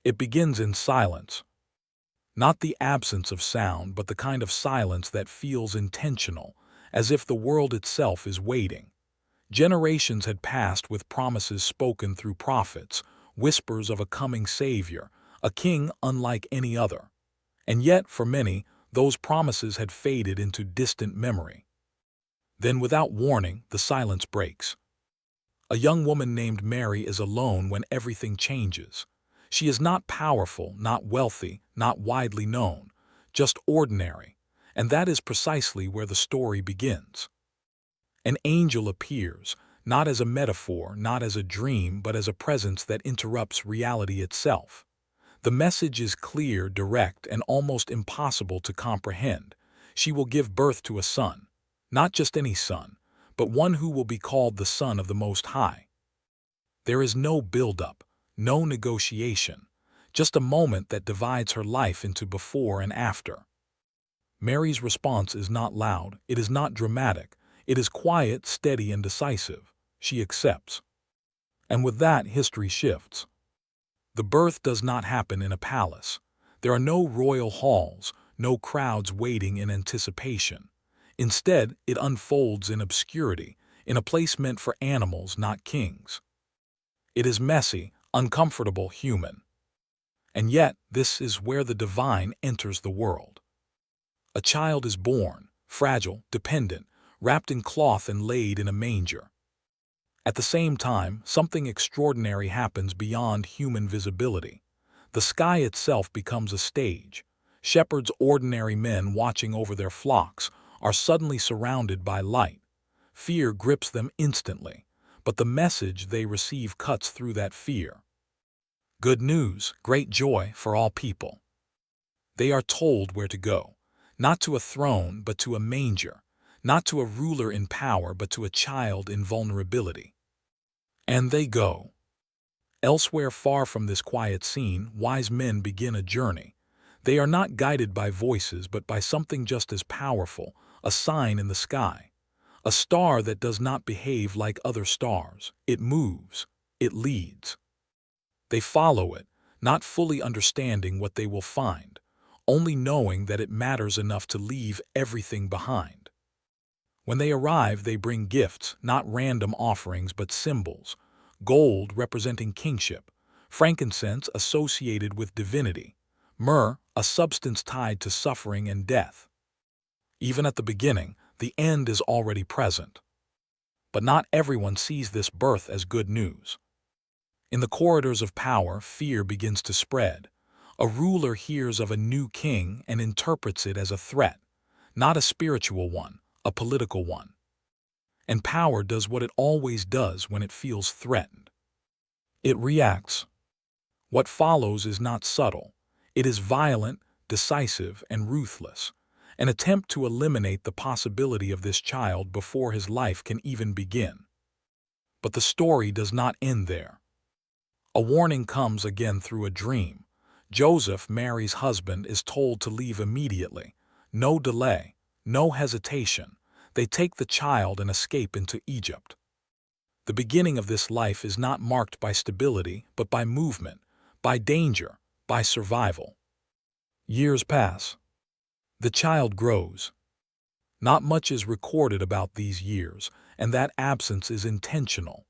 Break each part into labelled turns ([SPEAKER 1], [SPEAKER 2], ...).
[SPEAKER 1] It begins in silence. Not the absence of sound, but the kind of silence that feels intentional, as if the world itself is waiting. Generations had passed with promises spoken through prophets, whispers of a coming Savior, a king unlike any other. And yet, for many, those promises had faded into distant memory. Then, without warning, the silence breaks. A young woman named Mary is alone when everything changes. She is not powerful, not wealthy, not widely known, just ordinary, and that is precisely where the story begins. An angel appears, not as a metaphor, not as a dream, but as a presence that interrupts reality itself. The message is clear, direct, and almost impossible to comprehend. She will give birth to a son, not just any son, but one who will be called the Son of the Most High. There is no build-up, no negotiation, just a moment that divides her life into before and after. Mary's response is not loud, it is not dramatic, it is quiet, steady, and decisive. She accepts. And with that, history shifts. The birth does not happen in a palace. There are no royal halls, no crowds waiting in anticipation. Instead, it unfolds in obscurity, in a place meant for animals, not kings. It is messy, uncomfortable, human. And yet, this is where the divine enters the world. A child is born, fragile, dependent, wrapped in cloth and laid in a manger. At the same time, something extraordinary happens beyond human visibility. The sky itself becomes a stage. Shepherds, ordinary men watching over their flocks, are suddenly surrounded by light. Fear grips them instantly, but the message they receive cuts through that fear. Good news, great joy for all people. They are told where to go, not to a throne, but to a manger, not to a ruler in power, but to a child in vulnerability. And they go. Elsewhere, far from this quiet scene, wise men begin a journey. They are not guided by voices, but by something just as powerful, a sign in the sky. A star that does not behave like other stars. It moves. It leads. They follow it, not fully understanding what they will find, only knowing that it matters enough to leave everything behind. When they arrive, they bring gifts, not random offerings, but symbols. Gold representing kingship, frankincense associated with divinity, myrrh, a substance tied to suffering and death. Even at the beginning, the end is already present. But not everyone sees this birth as good news. In the corridors of power, fear begins to spread. A ruler hears of a new king and interprets it as a threat, not a spiritual one, a political one. And power does what it always does when it feels threatened. It reacts. What follows is not subtle. It is violent, decisive, and ruthless, an attempt to eliminate the possibility of this child before his life can even begin. But the story does not end there. A warning comes again through a dream. Joseph, Mary's husband, is told to leave immediately. No delay, no hesitation. They take the child and escape into Egypt. The beginning of this life is not marked by stability, but by movement, by danger, by survival. Years pass. The child grows. Not much is recorded about these years, and that absence is intentional.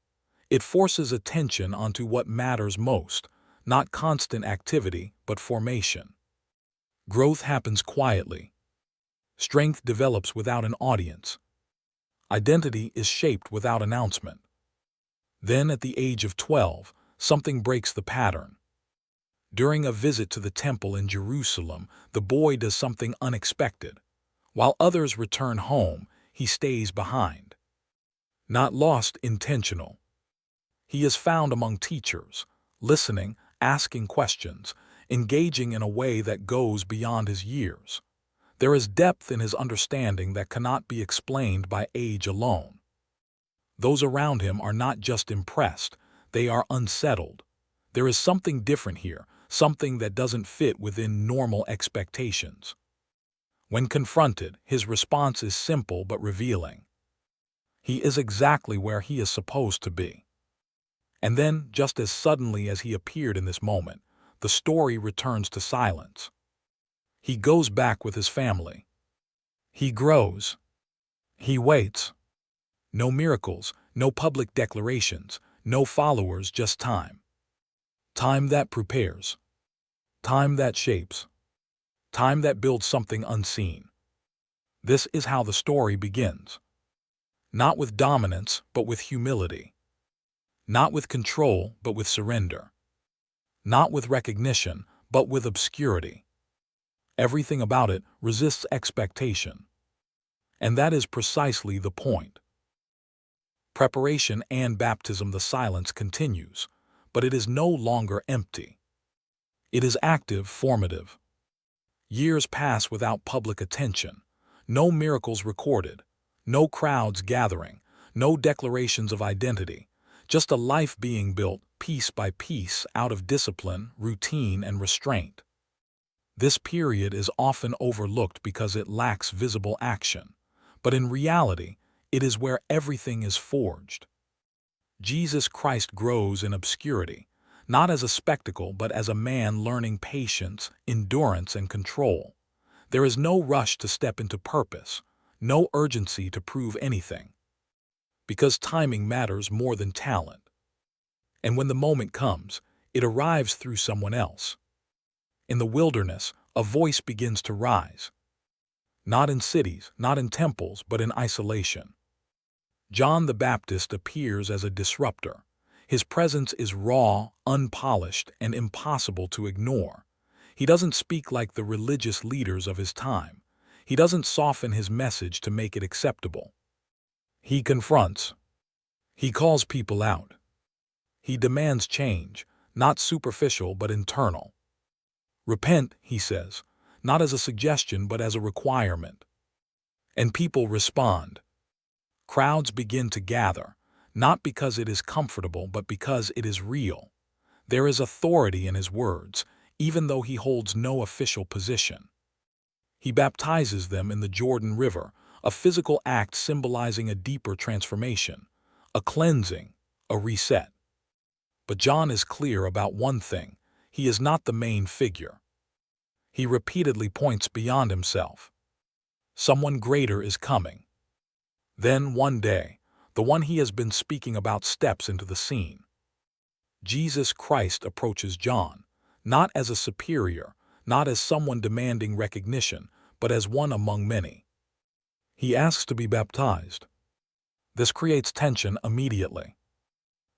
[SPEAKER 1] It forces attention onto what matters most, not constant activity, but formation. Growth happens quietly. Strength develops without an audience. Identity is shaped without announcement. Then, at the age of 12, something breaks the pattern. During a visit to the temple in Jerusalem, the boy does something unexpected. While others return home, he stays behind. Not lost, intentional. He is found among teachers, listening, asking questions, engaging in a way that goes beyond his years. There is depth in his understanding that cannot be explained by age alone. Those around him are not just impressed, they are unsettled. There is something different here, something that doesn't fit within normal expectations. When confronted, his response is simple but revealing. He is exactly where he is supposed to be. And then, just as suddenly as he appeared in this moment, the story returns to silence. He goes back with his family. He grows. He waits. No miracles, no public declarations, no followers, just time. Time that prepares. Time that shapes. Time that builds something unseen. This is how the story begins. Not with dominance, but with humility. Not with control, but with surrender. Not with recognition, but with obscurity. Everything about it resists expectation. And that is precisely the point. Preparation and baptism, the silence continues, but it is no longer empty. It is active, formative. Years pass without public attention, no miracles recorded, no crowds gathering, no declarations of identity, just a life being built piece by piece out of discipline, routine, and restraint. This period is often overlooked because it lacks visible action, but in reality, it is where everything is forged. Jesus Christ grows in obscurity, not as a spectacle but as a man learning patience, endurance, and control. There is no rush to step into purpose, no urgency to prove anything. Because timing matters more than talent. And when the moment comes, it arrives through someone else. In the wilderness, a voice begins to rise. Not in cities, not in temples, but in isolation. John the Baptist appears as a disruptor. His presence is raw, unpolished, and impossible to ignore. He doesn't speak like the religious leaders of his time. He doesn't soften his message to make it acceptable. He confronts. He calls people out. He demands change, not superficial but internal. Repent, he says, not as a suggestion but as a requirement. And people respond. Crowds begin to gather, not because it is comfortable but because it is real. There is authority in his words, even though he holds no official position. He baptizes them in the Jordan River, a physical act symbolizing a deeper transformation, a cleansing, a reset. But John is clear about one thing: he is not the main figure. He repeatedly points beyond himself. Someone greater is coming. Then, one day, the one he has been speaking about steps into the scene. Jesus Christ approaches John, not as a superior, not as someone demanding recognition, but as one among many. He asks to be baptized. This creates tension immediately.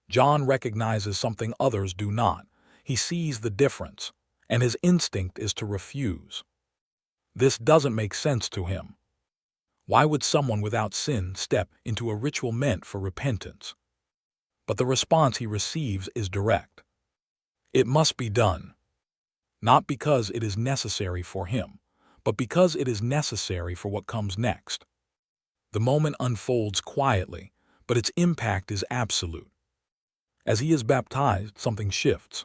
[SPEAKER 1] John recognizes something others do not. He sees the difference, and his instinct is to refuse. This doesn't make sense to him. Why would someone without sin step into a ritual meant for repentance? But the response he receives is direct. It must be done. Not because it is necessary for him, but because it is necessary for what comes next. The moment unfolds quietly, but its impact is absolute. As he is baptized, something shifts.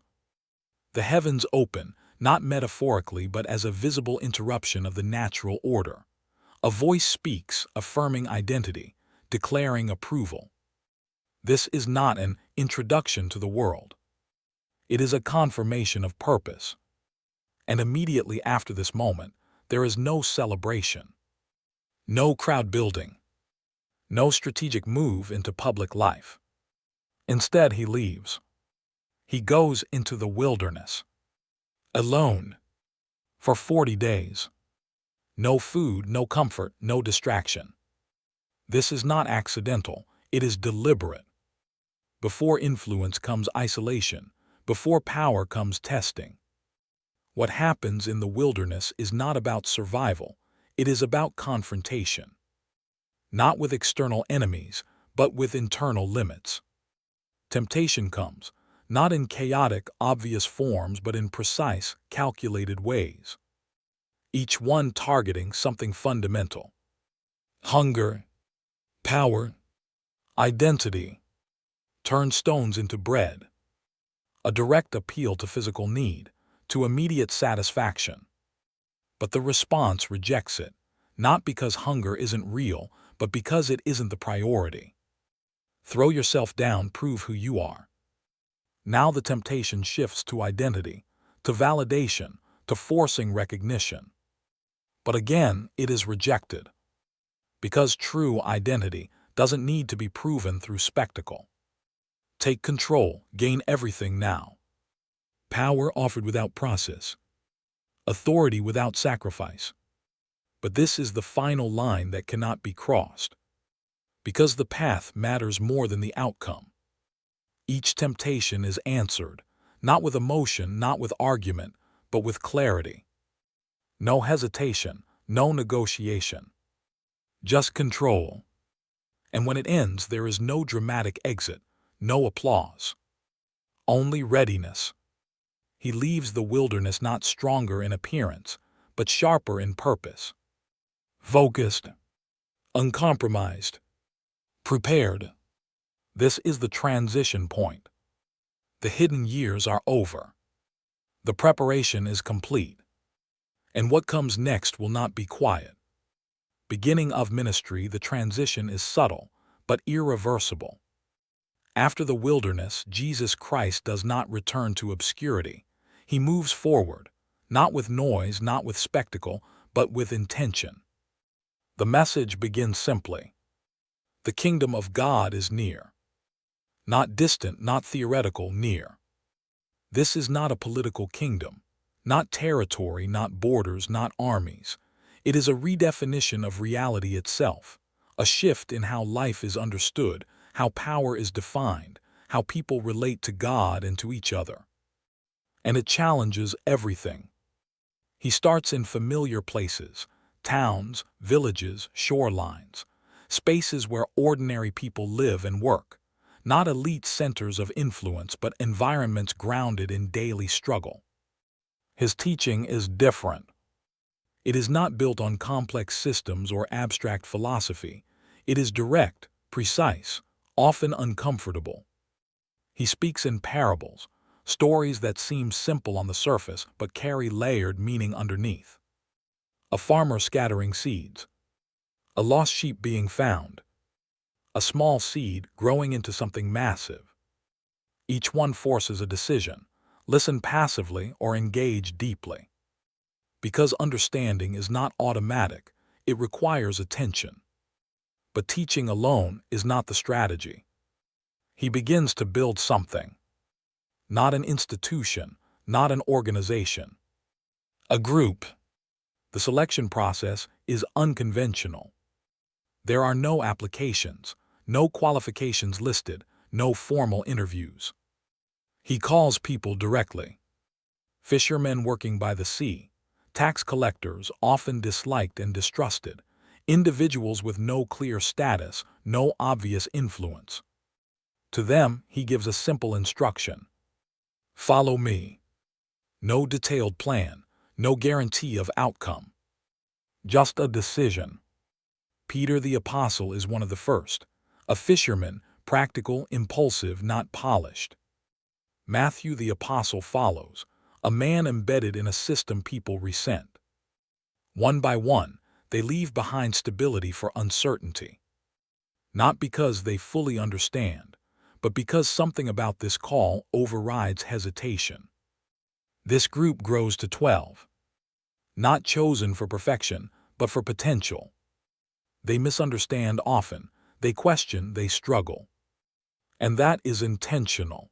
[SPEAKER 1] The heavens open, not metaphorically but as a visible interruption of the natural order. A voice speaks, affirming identity, declaring approval. This is not an introduction to the world. It is a confirmation of purpose. And immediately after this moment, there is no celebration. No crowd building. No strategic move into public life. Instead, he leaves. He goes into the wilderness. Alone. For 40 days. No food, no comfort, no distraction. This is not accidental, it is deliberate. Before influence comes isolation, before power comes testing. What happens in the wilderness is not about survival, it is about confrontation. Not with external enemies, but with internal limits. Temptation comes, not in chaotic, obvious forms, but in precise, calculated ways. Each one targeting something fundamental. Hunger, power, identity. Turn stones into bread. A direct appeal to physical need, to immediate satisfaction. But the response rejects it, not because hunger isn't real, but because it isn't the priority. Throw yourself down, prove who you are. Now the temptation shifts to identity, to validation, to forcing recognition. But again, it is rejected, because true identity doesn't need to be proven through spectacle. Take control, gain everything now. Power offered without process. Authority without sacrifice. But this is the final line that cannot be crossed, because the path matters more than the outcome. Each temptation is answered, not with emotion, not with argument, but with clarity. No hesitation, no negotiation. Just control. And when it ends, there is no dramatic exit, no applause. Only readiness. He leaves the wilderness not stronger in appearance, but sharper in purpose. Focused. Uncompromised. Prepared. This is the transition point. The hidden years are over. The preparation is complete. And what comes next will not be quiet. Beginning of ministry, the transition is subtle, but irreversible. After the wilderness, Jesus Christ does not return to obscurity. He moves forward, not with noise, not with spectacle, but with intention. The message begins simply. The kingdom of God is near. Not distant, not theoretical, near. This is not a political kingdom, not territory, not borders, not armies. It is a redefinition of reality itself, a shift in how life is understood, how power is defined, how people relate to God and to each other. And it challenges everything. He starts in familiar places, towns, villages, shorelines, spaces where ordinary people live and work, not elite centers of influence, but environments grounded in daily struggle. His teaching is different. It is not built on complex systems or abstract philosophy. It is direct, precise, often uncomfortable. He speaks in parables, stories that seem simple on the surface but carry layered meaning underneath. A farmer scattering seeds. A lost sheep being found. A small seed growing into something massive. Each one forces a decision: listen passively or engage deeply. Because understanding is not automatic, it requires attention. But teaching alone is not the strategy. He begins to build something. Not an institution, not an organization. A group. The selection process is unconventional. There are no applications, no qualifications listed, no formal interviews. He calls people directly. Fishermen working by the sea, tax collectors often disliked and distrusted, individuals with no clear status, no obvious influence. To them, he gives a simple instruction. Follow me. No detailed plan, no guarantee of outcome. Just a decision. Peter the Apostle is one of the first, a fisherman, practical, impulsive, not polished. Matthew the Apostle follows, a man embedded in a system people resent. One by one, they leave behind stability for uncertainty. Not because they fully understand, but because something about this call overrides hesitation. This group grows to 12. Not chosen for perfection, but for potential. They misunderstand often, they question, they struggle. And that is intentional.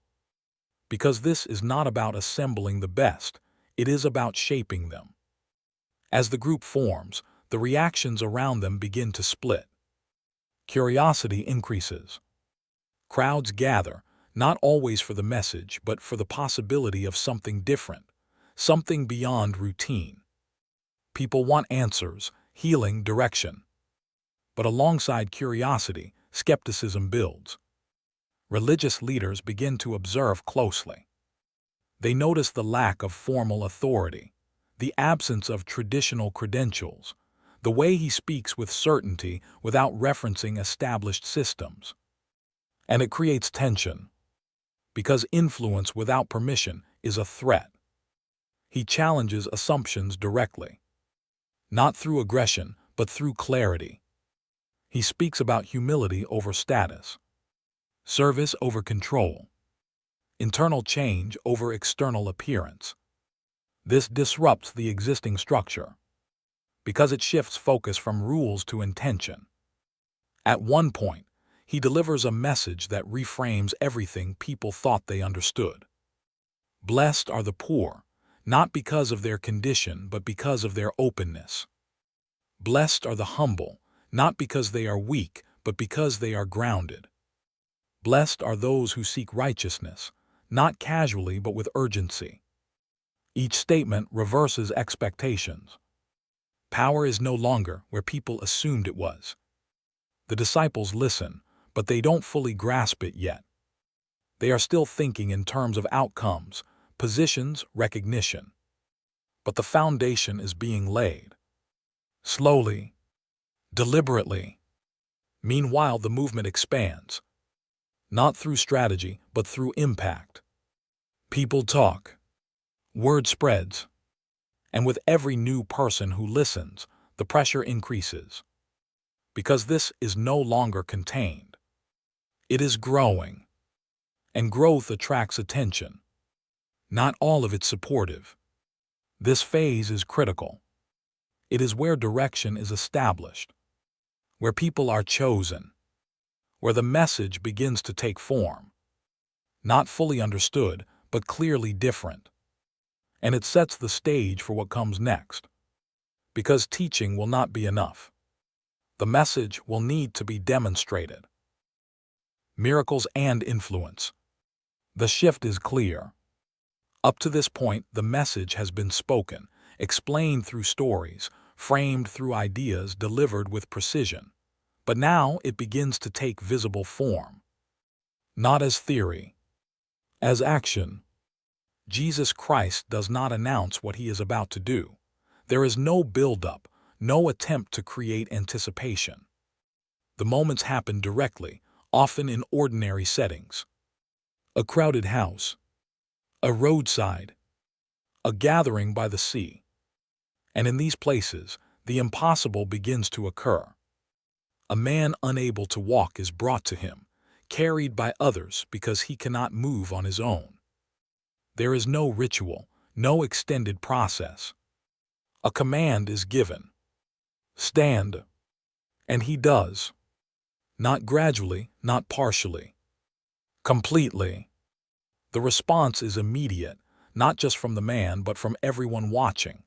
[SPEAKER 1] Because this is not about assembling the best, it is about shaping them. As the group forms, the reactions around them begin to split. Curiosity increases. Crowds gather, not always for the message, but for the possibility of something different, something beyond routine. People want answers, healing, direction. But alongside curiosity, skepticism builds. Religious leaders begin to observe closely. They notice the lack of formal authority, the absence of traditional credentials, the way he speaks with certainty without referencing established systems. And it creates tension, because influence without permission is a threat. He challenges assumptions directly, not through aggression, but through clarity. He speaks about humility over status, service over control, internal change over external appearance. This disrupts the existing structure because it shifts focus from rules to intention. At one point, he delivers a message that reframes everything people thought they understood. Blessed are the poor, not because of their condition, but because of their openness. Blessed are the humble, not because they are weak, but because they are grounded. Blessed are those who seek righteousness, not casually but with urgency. Each statement reverses expectations. Power is no longer where people assumed it was. The disciples listen, but they don't fully grasp it yet. They are still thinking in terms of outcomes, positions, recognition. But the foundation is being laid. Slowly, deliberately. Meanwhile, the movement expands. Not through strategy, but through impact. People talk. Word spreads. And with every new person who listens, the pressure increases. Because this is no longer contained. It is growing. And growth attracts attention. Not all of it supportive. This phase is critical. It is where direction is established, where people are chosen, where the message begins to take form. Not fully understood, but clearly different. And it sets the stage for what comes next. Because teaching will not be enough. The message will need to be demonstrated. Miracles and influence. The shift is clear. Up to this point, the message has been spoken, explained through stories, framed through ideas delivered with precision. But now it begins to take visible form. Not as theory, as action. Jesus Christ does not announce what he is about to do. There is no build-up, no attempt to create anticipation. The moments happen directly, often in ordinary settings. A crowded house, a roadside, a gathering by the sea. And in these places, the impossible begins to occur. A man unable to walk is brought to him, carried by others because he cannot move on his own. There is no ritual, no extended process. A command is given. Stand. And he does. Not gradually, not partially. Completely. The response is immediate, not just from the man but from everyone watching.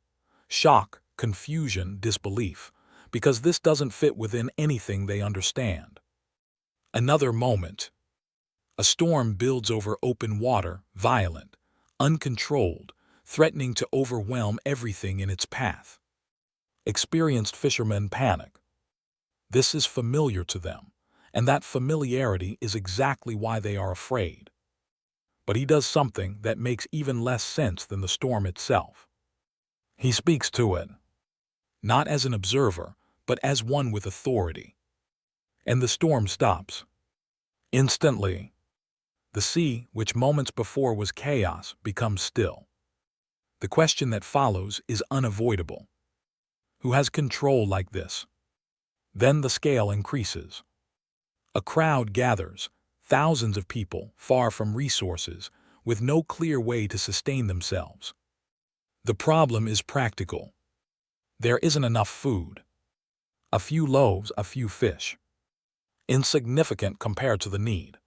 [SPEAKER 1] Shock, confusion, disbelief, because this doesn't fit within anything they understand. Another moment. A storm builds over open water, violent, uncontrolled, threatening to overwhelm everything in its path. Experienced fishermen panic. This is familiar to them, and that familiarity is exactly why they are afraid. But he does something that makes even less sense than the storm itself. He speaks to it, not as an observer, but as one with authority. And the storm stops. Instantly. The sea, which moments before was chaos, becomes still. The question that follows is unavoidable. Who has control like this? Then the scale increases. A crowd gathers, thousands of people, far from resources, with no clear way to sustain themselves. The problem is practical. There isn't enough food. A few loaves, a few fish. Insignificant compared to the need.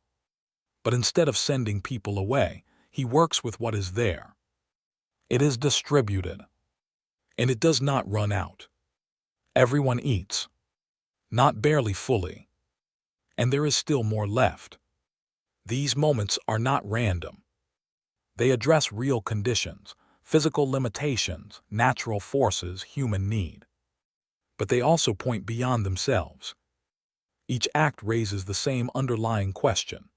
[SPEAKER 1] But instead of sending people away, he works with what is there. It is distributed. And it does not run out. Everyone eats. Not barely fully. And there is still more left. These moments are not random. They address real conditions, physical limitations, natural forces, human need. But they also point beyond themselves. Each act raises the same underlying question.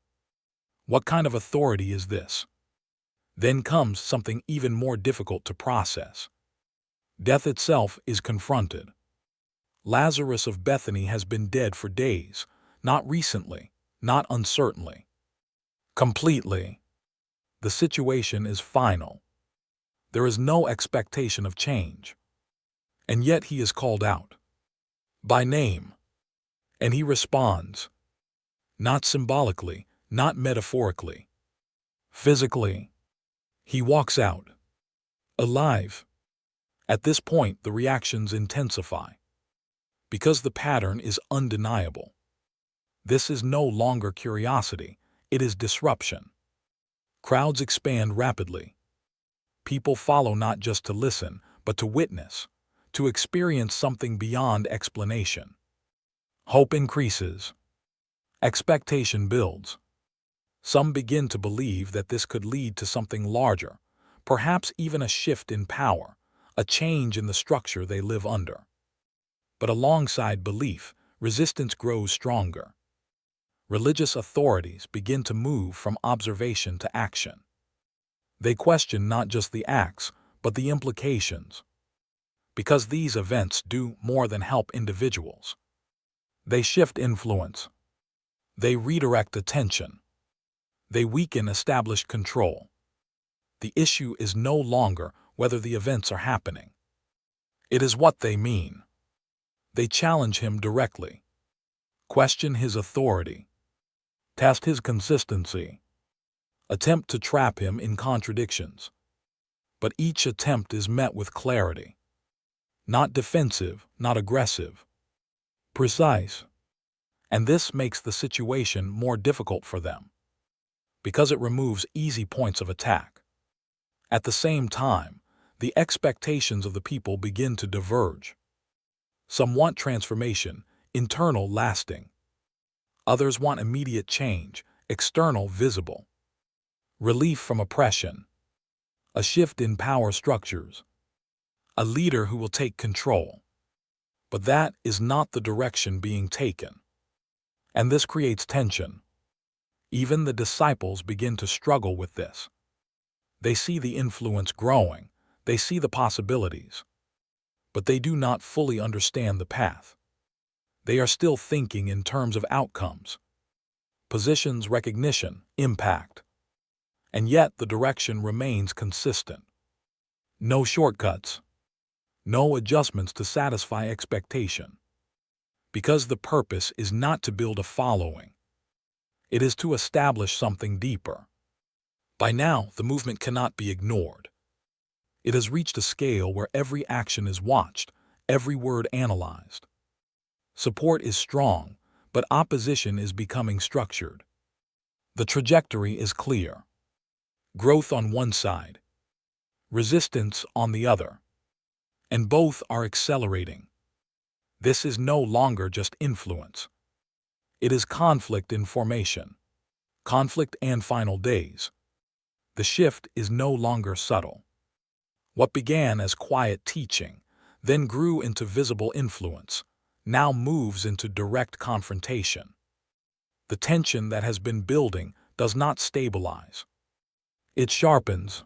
[SPEAKER 1] What kind of authority is this? Then comes something even more difficult to process. Death itself is confronted. Lazarus of Bethany has been dead for days, not recently, not uncertainly. Completely. The situation is final. There is no expectation of change. And yet he is called out. By name. And he responds. Not symbolically, not metaphorically. Physically. He walks out. alive. At this point, the reactions intensify. Because the pattern is undeniable. This is no longer curiosity, it is disruption. Crowds expand rapidly. People follow not just to listen, but to witness, to experience something beyond explanation. Hope increases. Expectation builds. Some begin to believe that this could lead to something larger, perhaps even a shift in power, a change in the structure they live under. But alongside belief, resistance grows stronger. Religious authorities begin to move from observation to action. They question not just the acts, but the implications. Because these events do more than help individuals. They shift influence. They redirect attention. They weaken established control. The issue is no longer whether the events are happening. It is what they mean. They challenge him directly. Question his authority. Test his consistency. Attempt to trap him in contradictions. But each attempt is met with clarity. Not defensive, not aggressive. Precise. And this makes the situation more difficult for them, because it removes easy points of attack. At the same time, the expectations of the people begin to diverge. Some want transformation, internal lasting. Others want immediate change, external visible. Relief from oppression. A shift in power structures. A leader who will take control. But that is not the direction being taken. And this creates tension. Even the disciples begin to struggle with this. They see the influence growing, they see the possibilities. But they do not fully understand the path. They are still thinking in terms of outcomes, positions, recognition, impact. And yet the direction remains consistent. No shortcuts. No adjustments to satisfy expectation. Because the purpose is not to build a following. It is to establish something deeper. By now, the movement cannot be ignored. It has reached a scale where every action is watched, every word analyzed. Support is strong, but opposition is becoming structured. The trajectory is clear. Growth on one side, resistance on the other. And both are accelerating. This is no longer just influence. It is conflict in formation. Conflict and final days. The shift is no longer subtle. What began as quiet teaching, then grew into visible influence, now moves into direct confrontation. The tension that has been building does not stabilize. It sharpens.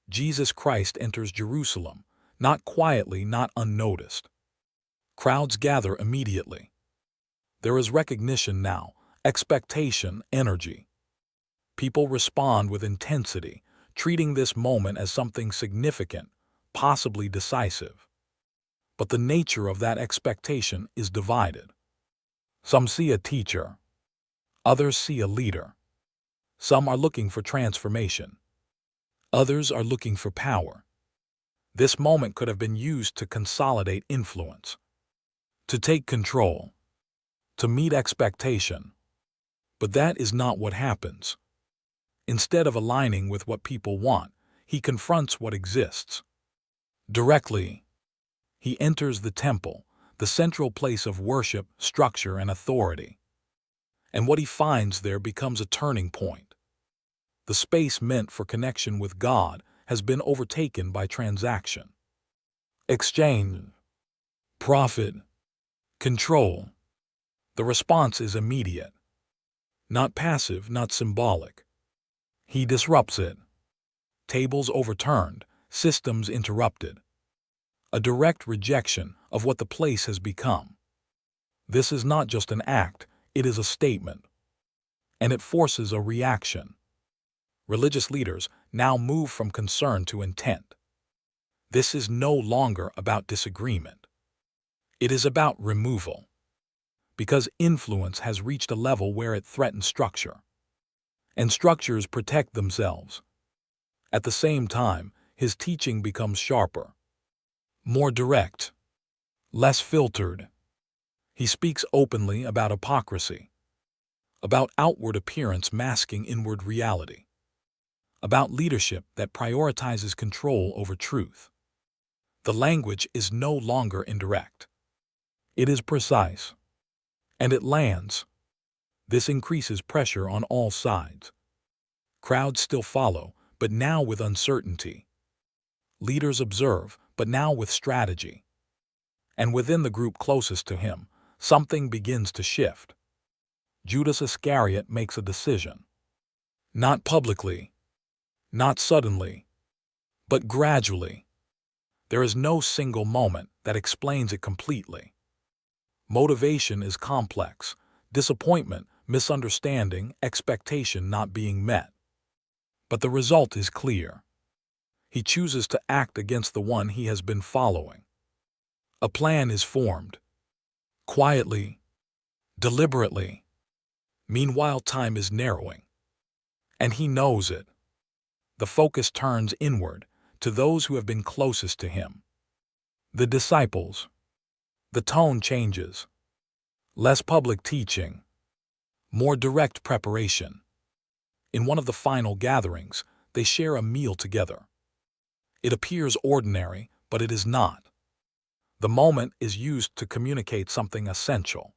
[SPEAKER 1] Jesus Christ enters Jerusalem, not quietly, not unnoticed. Crowds gather immediately. There is recognition now, expectation, energy. People respond with intensity, treating this moment as something significant, possibly decisive. But the nature of that expectation is divided. Some see a teacher. Others see a leader. Some are looking for transformation. Others are looking for power. This moment could have been used to consolidate influence, to take control, to meet expectation. But that is not what happens. Instead of aligning with what people want, he confronts what exists. Directly, he enters the temple, the central place of worship, structure, and authority. And what he finds there becomes a turning point. The space meant for connection with God has been overtaken by transaction. Exchange, profit, control. The response is immediate. Not passive, not symbolic. He disrupts it. Tables overturned, systems interrupted. A direct rejection of what the place has become. This is not just an act, it is a statement. And it forces a reaction. Religious leaders now move from concern to intent. This is no longer about disagreement. It is about removal. Because influence has reached a level where it threatens structure. And structures protect themselves. At the same time, his teaching becomes sharper, more direct, less filtered. He speaks openly about hypocrisy, about outward appearance masking inward reality, about leadership that prioritizes control over truth. The language is no longer indirect. It is precise, and it lands. This increases pressure on all sides. Crowds still follow, but now with uncertainty. Leaders observe, but now with strategy. And within the group closest to him, something begins to shift. Judas Iscariot makes a decision. Not publicly, not suddenly, but gradually. There is no single moment that explains it completely. Motivation is complex: disappointment, misunderstanding, expectation not being met. But the result is clear. He chooses to act against the one he has been following. A plan is formed. Quietly, deliberately. Meanwhile, time is narrowing. And he knows it. The focus turns inward, to those who have been closest to him. The disciples. The tone changes. Less public teaching, more direct preparation. In one of the final gatherings, they share a meal together. It appears ordinary, but it is not. The moment is used to communicate something essential.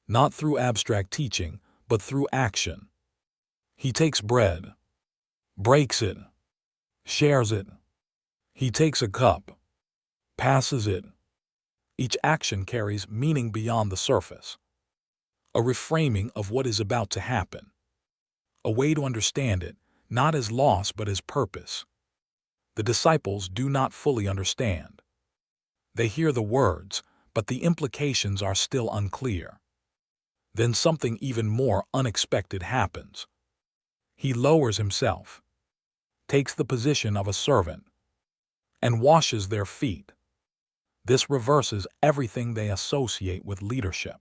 [SPEAKER 1] Not through abstract teaching, but through action. He takes bread, breaks it, shares it. He takes a cup, passes it. Each action carries meaning beyond the surface. A reframing of what is about to happen. A way to understand it, not as loss but as purpose. The disciples do not fully understand. They hear the words, but the implications are still unclear. Then something even more unexpected happens. He lowers himself, takes the position of a servant, and washes their feet. This reverses everything they associate with leadership.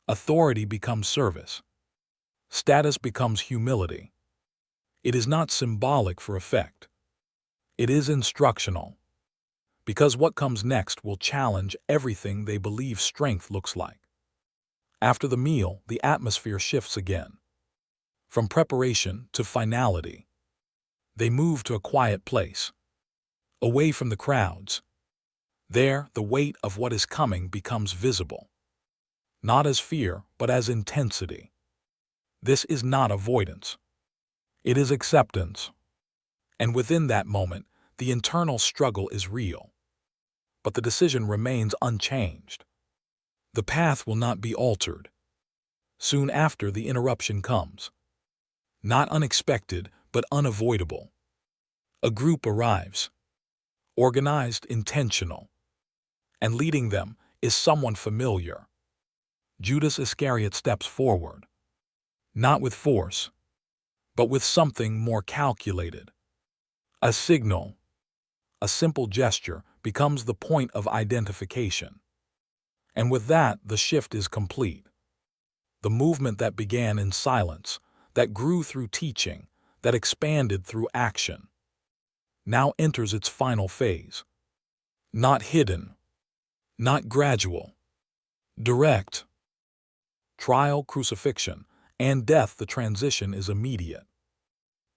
[SPEAKER 1] Authority becomes service. Status becomes humility. It is not symbolic for effect. It is instructional. Because what comes next will challenge everything they believe strength looks like. After the meal, the atmosphere shifts again. From preparation to finality. They move to a quiet place, away from the crowds. There, the weight of what is coming becomes visible. Not as fear, but as intensity. This is not avoidance. It is acceptance. And within that moment, the internal struggle is real. But the decision remains unchanged. The path will not be altered. Soon after, the interruption comes. Not unexpected, but unavoidable. A group arrives. Organized, intentional. And leading them is someone familiar. Judas Iscariot steps forward. Not with force, but with something more calculated. A signal, a simple gesture, becomes the point of identification. And with that, the shift is complete. The movement that began in silence, that grew through teaching, that expanded through action, now enters its final phase. Not hidden, not gradual, direct. Trial, crucifixion, and death, the transition is immediate.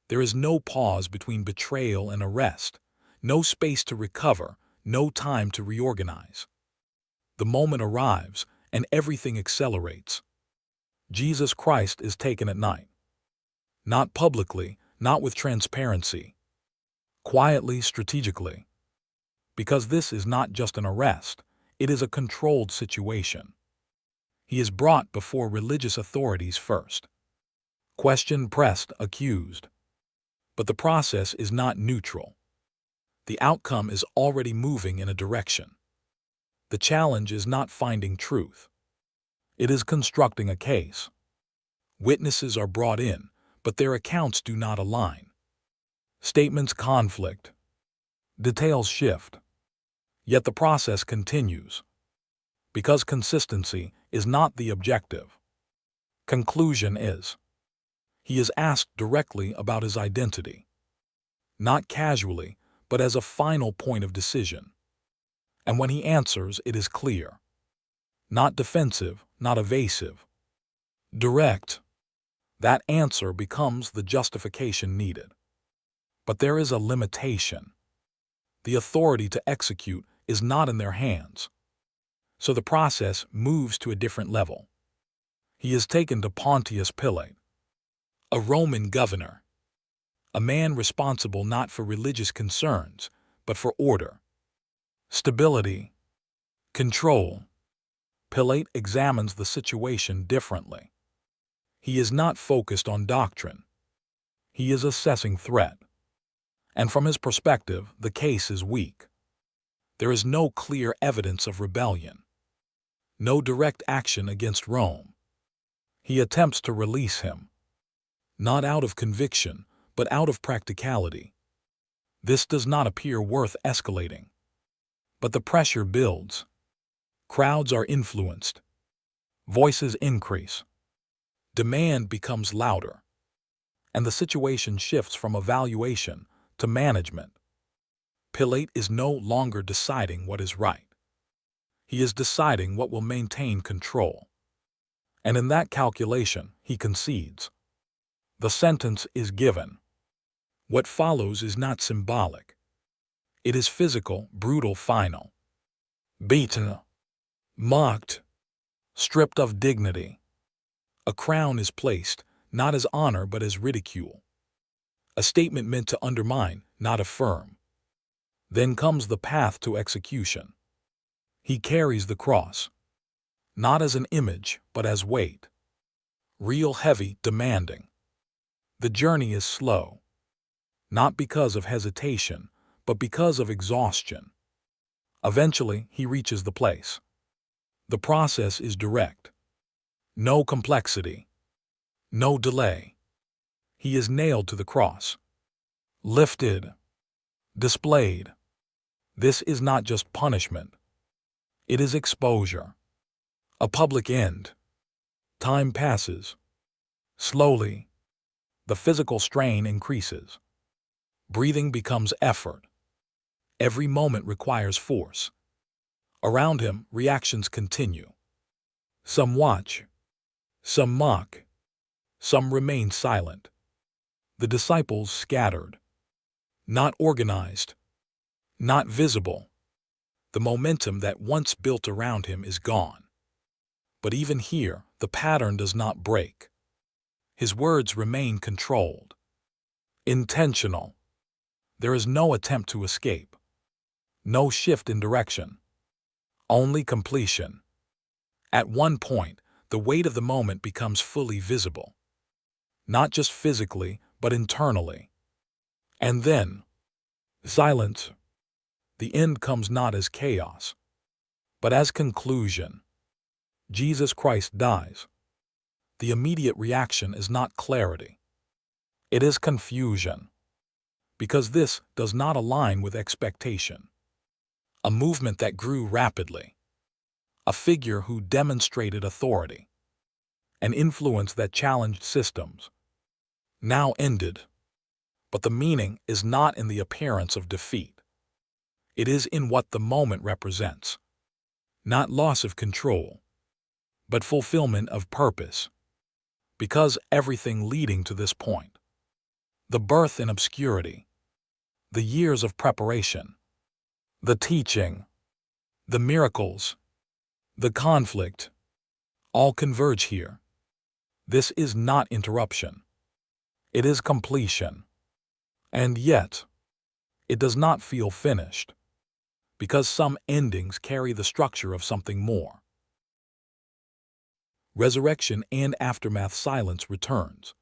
[SPEAKER 1] There is no pause between betrayal and arrest, no space to recover, no time to reorganize. The moment arrives, and everything accelerates. Jesus Christ is taken at night. Not publicly, not with transparency. Quietly, strategically. Because this is not just an arrest, it is a controlled situation. He is brought before religious authorities first. Question pressed, accused. But the process is not neutral. The outcome is already moving in a direction. The challenge is not finding truth. It is constructing a case. Witnesses are brought in, but their accounts do not align. Statements conflict. Details shift. Yet the process continues. Because consistency is not the objective. Conclusion is. He is asked directly about his identity. Not casually, but as a final point of decision. And when he answers, it is clear. Not defensive, not evasive. Direct. That answer becomes the justification needed. But there is a limitation. The authority to execute is not in their hands. So the process moves to a different level. He is taken to Pontius Pilate, a Roman governor, a man responsible not for religious concerns, but for order, stability, control. Pilate examines the situation differently. He is not focused on doctrine. He is assessing threat. And from his perspective, the case is weak. There is no clear evidence of rebellion, no direct action against Rome. He attempts to release him, not out of conviction, but out of practicality. This does not appear worth escalating. But the pressure builds. Crowds are influenced. Voices increase. Demand becomes louder. And the situation shifts from evaluation to management. Pilate is no longer deciding what is right. He is deciding what will maintain control. And in that calculation, he concedes. The sentence is given. What follows is not symbolic. It is physical, brutal, final. Beaten, mocked, stripped of dignity. A crown is placed, not as honor but as ridicule. A statement meant to undermine, not affirm. Then comes the path to execution. He carries the cross, not as an image but as weight. Real, heavy, demanding. The journey is slow, not because of hesitation, but because of exhaustion. Eventually, he reaches the place. The process is direct. No complexity. No delay. He is nailed to the cross. Lifted. Displayed. This is not just punishment. It is exposure. A public end. Time passes. Slowly. The physical strain increases. Breathing becomes effort. Every moment requires force. Around him, reactions continue. Some watch. Some mock. Some remain silent. The disciples scattered. Not organized. Not visible. The momentum that once built around him is gone. But even here, the pattern does not break. His words remain controlled. Intentional. There is no attempt to escape. No shift in direction. Only completion. At one point, the weight of the moment becomes fully visible. Not just physically, but internally. And then, silence. The end comes not as chaos, but as conclusion. Jesus Christ dies. The immediate reaction is not clarity. It is confusion. Because this does not align with expectation. A movement that grew rapidly. A figure who demonstrated authority. An influence that challenged systems. Now ended. But the meaning is not in the appearance of defeat. It is in what the moment represents. Not loss of control, but fulfillment of purpose. Because everything leading to this point. The birth in obscurity. The years of preparation. The teaching. The miracles. The conflict. All converge here. This is not interruption. It is completion. And yet, it does not feel finished. Because some endings carry the structure of something more. Resurrection and aftermath silence returns.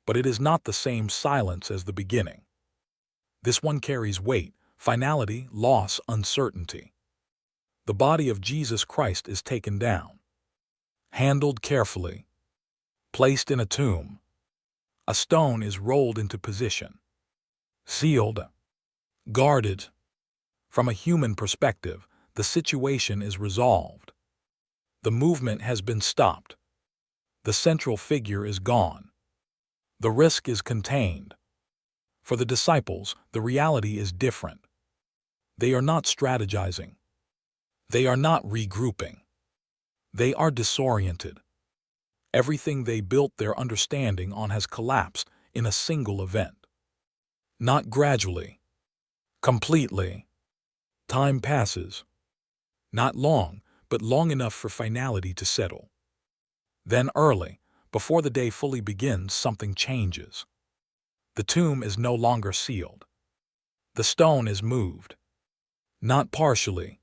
[SPEAKER 1] But it is not the same silence as the beginning. This one carries weight, finality, loss, uncertainty. The body of Jesus Christ is taken down. Handled carefully. Placed in a tomb. A stone is rolled into position. Sealed. Guarded. From a human perspective, the situation is resolved. The movement has been stopped. The central figure is gone. The risk is contained. For the disciples, the reality is different. They are not strategizing. They are not regrouping. They are disoriented. Everything they built their understanding on has collapsed in a single event. Not gradually. Completely. Time passes. Not long, but long enough for finality to settle. Then early, before the day fully begins, something changes. The tomb is no longer sealed. The stone is moved. Not partially.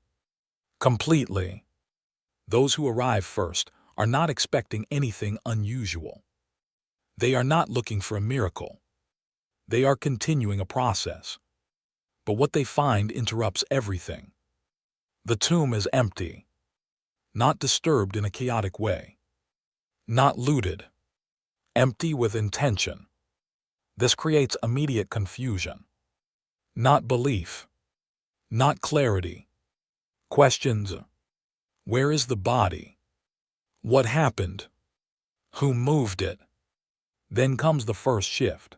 [SPEAKER 1] Completely. Those who arrive first are not expecting anything unusual. They are not looking for a miracle. They are continuing a process. But what they find interrupts everything. The tomb is empty. Not disturbed in a chaotic way. Not looted. Empty with intention. This creates immediate confusion. Not belief. Not clarity. Questions. Where is the body? What happened? Who moved it? Then comes the first shift.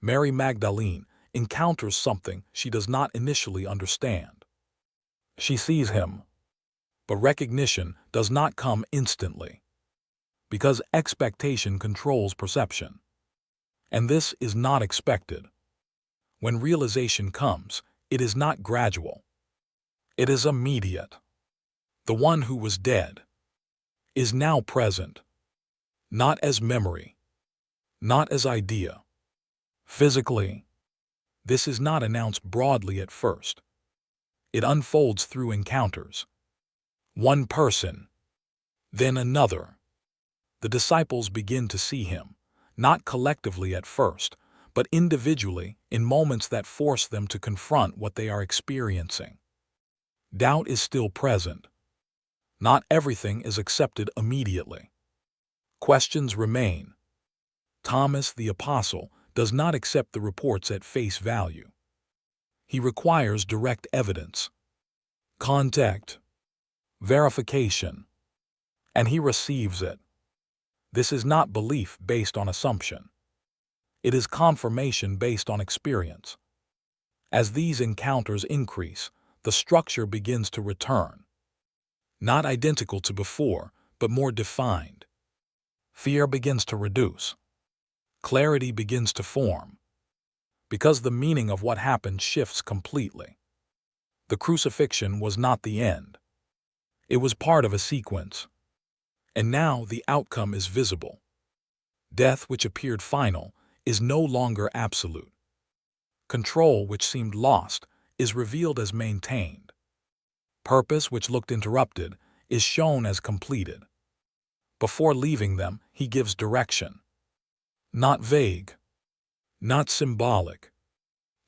[SPEAKER 1] Mary Magdalene encounters something she does not initially understand. She sees him, but recognition does not come instantly, because expectation controls perception. And this is not expected. When realization comes, it is not gradual. It is immediate. The one who was dead is now present, not as memory, not as idea. Physically, this is not announced broadly at first. It unfolds through encounters. One person, then another. The disciples begin to see him, not collectively at first, but individually in moments that force them to confront what they are experiencing. Doubt is still present. Not everything is accepted immediately. Questions remain. Thomas the Apostle does not accept the reports at face value. He requires direct evidence, contact, verification, and he receives it. This is not belief based on assumption. It is confirmation based on experience. As these encounters increase, the structure begins to return. Not identical to before, but more defined. Fear begins to reduce. Clarity begins to form. Because the meaning of what happened shifts completely. The crucifixion was not the end. It was part of a sequence. And now the outcome is visible. Death, which appeared final, is no longer absolute. Control, which seemed lost, is revealed as maintained. Purpose, which looked interrupted, is shown as completed. Before leaving them, he gives direction. Not vague. Not symbolic.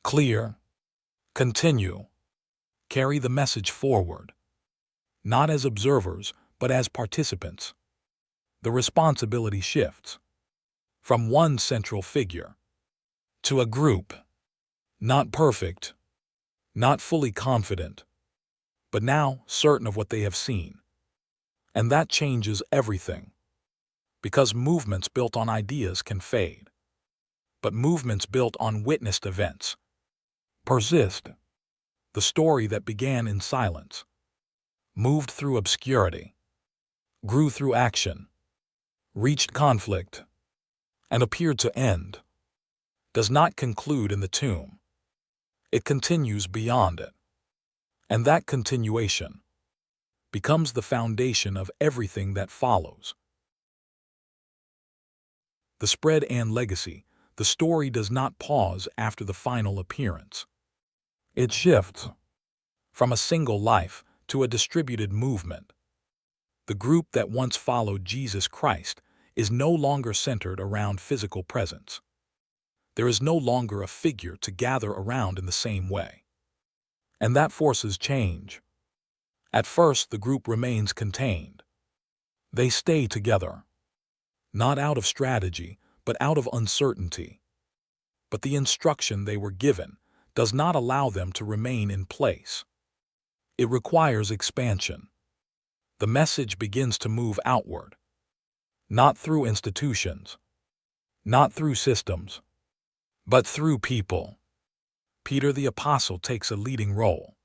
[SPEAKER 1] Clear. Continue. Carry the message forward. Not as observers, but as participants. The responsibility shifts. From one central figure to a group. Not perfect. Not fully confident. But now certain of what they have seen. And that changes everything. Because movements built on ideas can fade. But movements built on witnessed events persist. The story that began in silence, moved through obscurity, grew through action, reached conflict, and appeared to end, does not conclude in the tomb. It continues beyond it. And that continuation becomes the foundation of everything that follows. The spread and legacy. The story does not pause after the final appearance. It shifts from a single life to a distributed movement. The group that once followed Jesus Christ is no longer centered around physical presence. There is no longer a figure to gather around in the same way. And that forces change. At first, the group remains contained. They stay together, not out of strategy, but out of uncertainty. But the instruction they were given does not allow them to remain in place. It requires expansion. The message begins to move outward, not through institutions, not through systems, but through people. Peter the Apostle takes a leading role,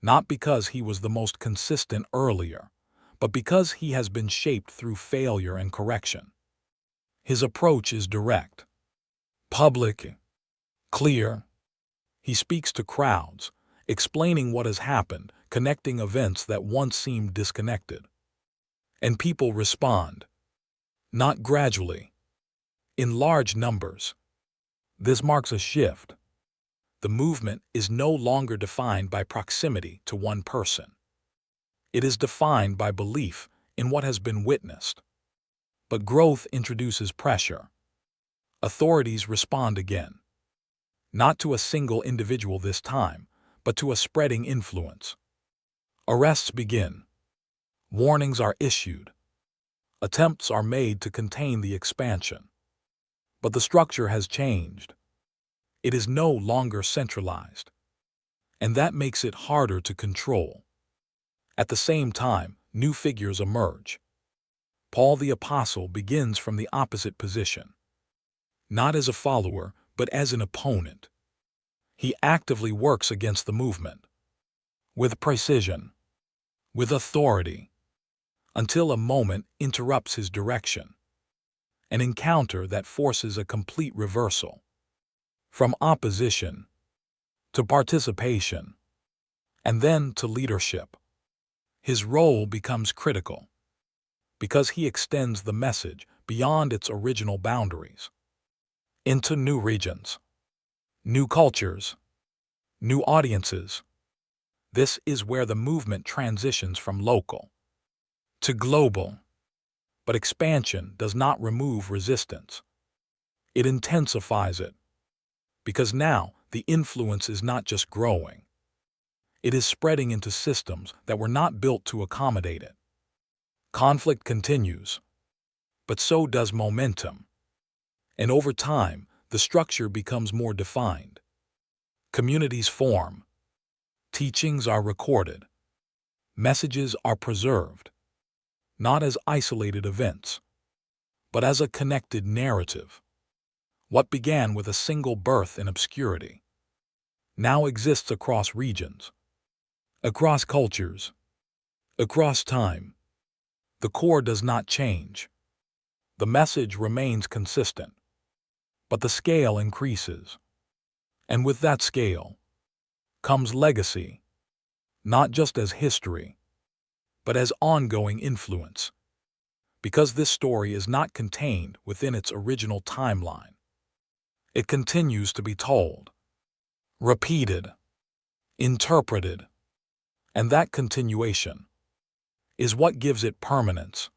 [SPEAKER 1] not because he was the most consistent earlier, but because he has been shaped through failure and correction. His approach is direct, public, clear. He speaks to crowds, explaining what has happened, connecting events that once seemed disconnected. And people respond, not gradually, in large numbers. This marks a shift. The movement is no longer defined by proximity to one person. It is defined by belief in what has been witnessed. But growth introduces pressure. Authorities respond again, not to a single individual this time, but to a spreading influence. Arrests begin. Warnings are issued. Attempts are made to contain the expansion. But the structure has changed. It is no longer centralized. And that makes it harder to control. At the same time, new figures emerge. Paul the Apostle begins from the opposite position. Not as a follower, but as an opponent. He actively works against the movement. With precision. With authority. Until a moment interrupts his direction. An encounter that forces a complete reversal. From opposition to participation, and then to leadership. His role becomes critical because he extends the message beyond its original boundaries into new regions, new cultures, new audiences. This is where the movement transitions from local to global. But expansion does not remove resistance. It intensifies it. Because now the influence is not just growing. It is spreading into systems that were not built to accommodate it. Conflict continues, but so does momentum. And over time, the structure becomes more defined. Communities form. Teachings are recorded. Messages are preserved. Not as isolated events, but as a connected narrative. What began with a single birth in obscurity now exists across regions, across cultures, across time. The core does not change. The message remains consistent, but the scale increases. And with that scale comes legacy, not just as history, but as ongoing influence. Because this story is not contained within its original timeline. It continues to be told, repeated, interpreted, and that continuation is what gives it permanence.